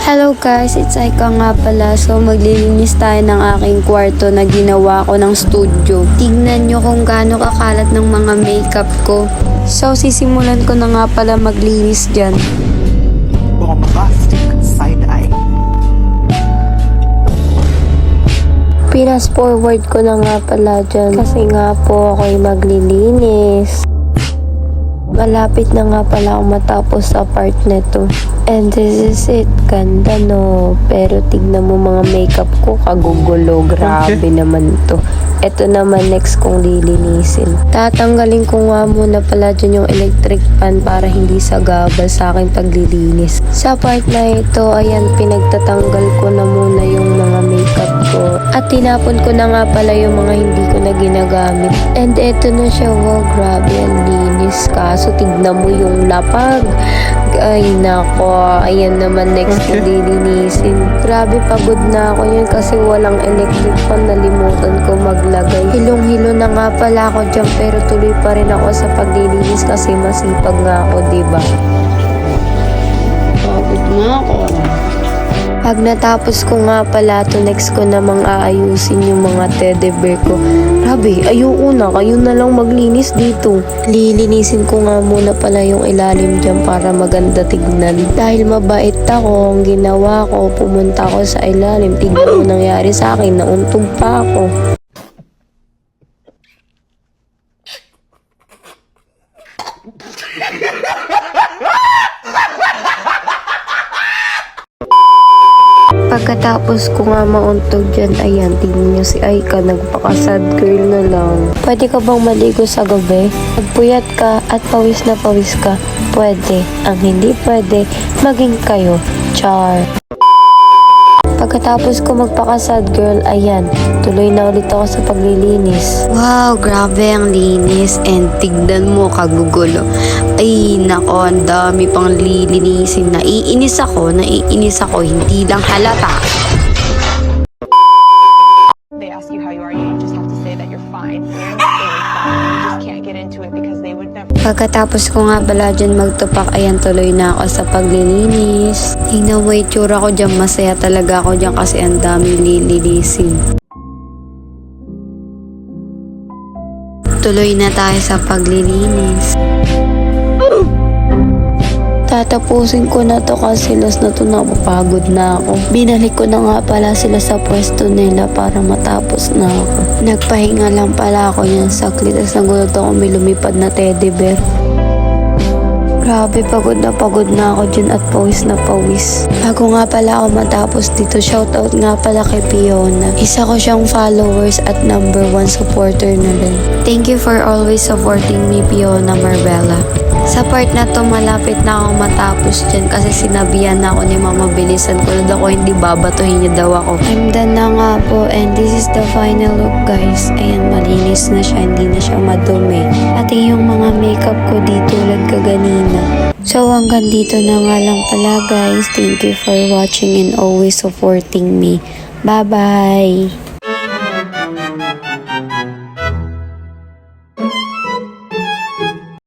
Hello guys, it's Aika nga pala. So maglilinis tayo ng aking kwarto na ginawa ko ng studio. Tingnan nyo kung gaano kakalat ng mga makeup ko. So sisimulan ko na nga pala maglinis dyan. Bombastic side-eye. Pinas forward ko na nga pala dyan kasi nga po ako'y maglilinis. Malapit na nga pala ako matapos sa part neto. And this is it. Ganda no. Pero tignan mo mga makeup ko kagugulo. Grabe naman to. Ito naman next kong lilinisin. Tatanggalin ko nga muna pala dyan yung electric fan para hindi sagabal sa aking paglilinis. Sa part na ito, ayan, pinagtatanggal ko na muna yung mga makeup ko. At tinapon ko na nga pala yung mga hindi ko na ginagamit. And eto na siya. Wow, grabe ang linis. Kaso tignan mo yung lapag. Ay nako, ayan naman next na lilinisin. Grabe pagod na ako yun kasi walang electric fan, nalimutan ko maglagay. Hilong-hilo na nga pala ako dyan pero tuloy pa rin ako sa paglilinis kasi masipag nga ako, diba? Pagod na ako. Pag natapos ko nga pala to, next ko namang aayusin yung mga teddy bear ko. Grabe, ayoko na. Kayo na lang maglinis dito. Lilinisin ko nga muna pala yung ilalim dyan para maganda tignan. Dahil mabait ako, ang ginawa ko, pumunta ako sa ilalim. Tignan mo nangyari sa akin, nauntog pa ako. Pagkatapos ko nga mauntog dyan, ayan, tingnan nyo si Aika, nagpaka-sad girl na lang. Pwede ka bang maligo sa gabi? Pagpuyat ka at pawis na pawis ka, pwede. Ang hindi pwede, maging kayo. Char. Pagkatapos ko magpaka-sad girl, ayan, tuloy na ulit ako sa paglilinis. Wow, grabe ang linis and tignan mo kagugulo. Ay, nako, ang dami pang lilinisin. Naiinis ako, hindi lang halata. They ask you how you are, you just have to say that you're fine. You're not really fine. You just can't get into it because they would never. Pagkatapos ko nga pala dyan magtupak, ayan, tuloy na ako sa paglilinis. Tingnan mo itsura ko dyan, masaya talaga ako dyan kasi ang daming lilinisin. Tuloy na tayo sa paglilinis. Tatapusin ko na to kasi last na to, napapagod na ako. Binalik ko na nga pala sila sa pwesto nila para matapos na ako. Nagpahinga lang pala ako yan saklit as nagulat ako may lumipad na teddy bear. Grabe, pagod na ako dyan at pawis na pawis. Bago nga pala ako matapos dito, shoutout nga pala kay Fiona. Isa ko siyang followers at #1 supporter na rin. Thank you for always supporting me, Fiona Marbella. Sa part na to, malapit na ako matapos dyan kasi sinabihan na ako ni Mama bilisan ko na ako hindi babatuhin niya daw ako. I'm done na nga po and this is the final look guys. Ayan, malinis na siya, hindi na siya madumi. Pati yung mga makeup ko dito tulad kaganina. So hanggang dito na nga lang pala guys. Thank you for watching and always supporting me. Bye bye!